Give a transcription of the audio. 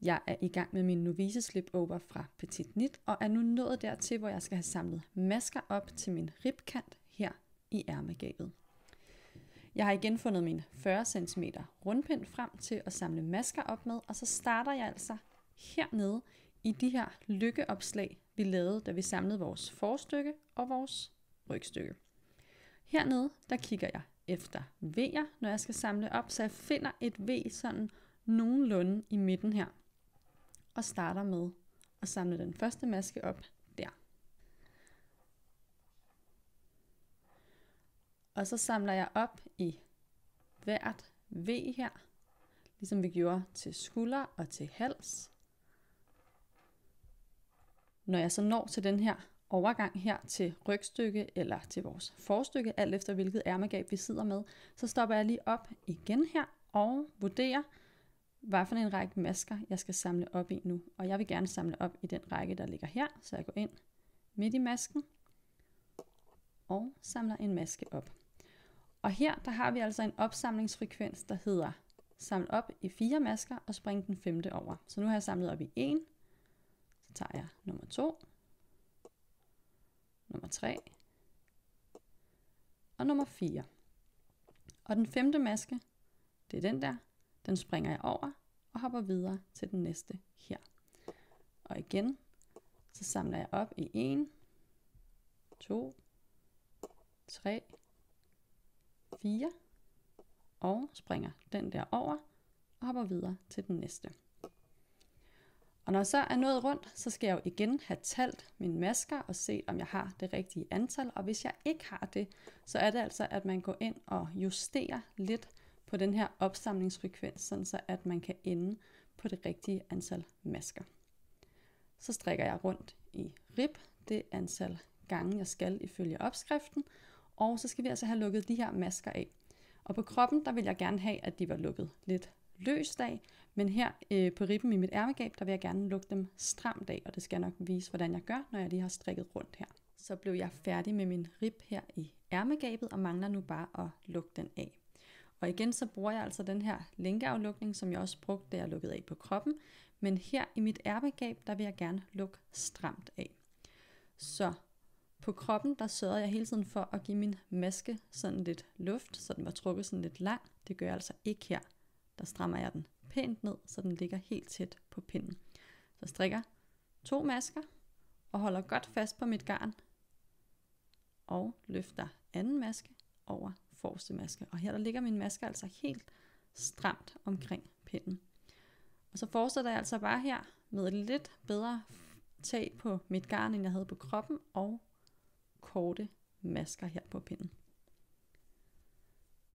Jeg er i gang med min novice slipover fra Petit Knit, og er nu nået dertil, hvor jeg skal have samlet masker op til min ribkant her i ærmegabet. Jeg har igen fundet min 40 cm rundpind frem til at samle masker op med, og så starter jeg altså hernede i de her lykkeopslag, vi lavede, da vi samlede vores forstykke og vores rygstykke. Hernede, der kigger jeg efter V'er, når jeg skal samle op, så jeg finder et V sådan nogenlunde i midten her, og starter med at samle den første maske op der. Og så samler jeg op i hvert V her, ligesom vi gjorde til skulder og til hals. Når jeg så når til den her overgang her til rygstykke eller til vores forstykke, alt efter hvilket ærmegab vi sidder med, så stopper jeg lige op igen her og vurderer, hvad for en række masker jeg skal samle op i nu. Og jeg vil gerne samle op i den række, der ligger her, så jeg går ind midt i masken og samler en maske op. Og her der har vi altså en opsamlingsfrekvens, der hedder samle op i 4 masker og springe den 5. over. Så nu har jeg samlet op i 1, så tager jeg nummer 2, nummer 3 og nummer 4. Og den 5. maske, det er den der, den springer jeg over og hopper videre til den næste her. Og igen, så samler jeg op i 1, 2, 3, 4 og springer den der over og hopper videre til den næste. Og når jeg så er nået rundt, så skal jeg jo igen have talt mine masker og se, om jeg har det rigtige antal. Og hvis jeg ikke har det, så er det altså, at man går ind og justerer lidt på den her opsamlingsfrekvens, sådan så at man kan ende på det rigtige antal masker. Så strikker jeg rundt i rib, det antal gange jeg skal ifølge opskriften, og så skal vi altså have lukket de her masker af. Og på kroppen, der vil jeg gerne have, at de var lukket lidt løst af, men her på ribben i mit ærmegab, der vil jeg gerne lukke dem stramt af, og det skal jeg nok vise, hvordan jeg gør, når jeg lige har strikket rundt her. Så blev jeg færdig med min rib her i ærmegabet, og mangler nu bare at lukke den af. Og igen så bruger jeg altså den her lænkeaflukning, som jeg også brugte, da jeg lukkede af på kroppen, men her i mit ærmegab, der vil jeg gerne lukke stramt af. Så på kroppen, der sørgede jeg hele tiden for at give min maske sådan lidt luft, så den var trukket sådan lidt lang. Det gør jeg altså ikke her. Der strammer jeg den pænt ned, så den ligger helt tæt på pinden. Så jeg strikker 2 masker og holder godt fast på mit garn og løfter anden maske over forreste maske. Og her der ligger min maske altså helt stramt omkring pinden. Og så fortsætter jeg altså bare her med et lidt bedre tag på mit garn, end jeg havde på kroppen, og korte masker her på pinden.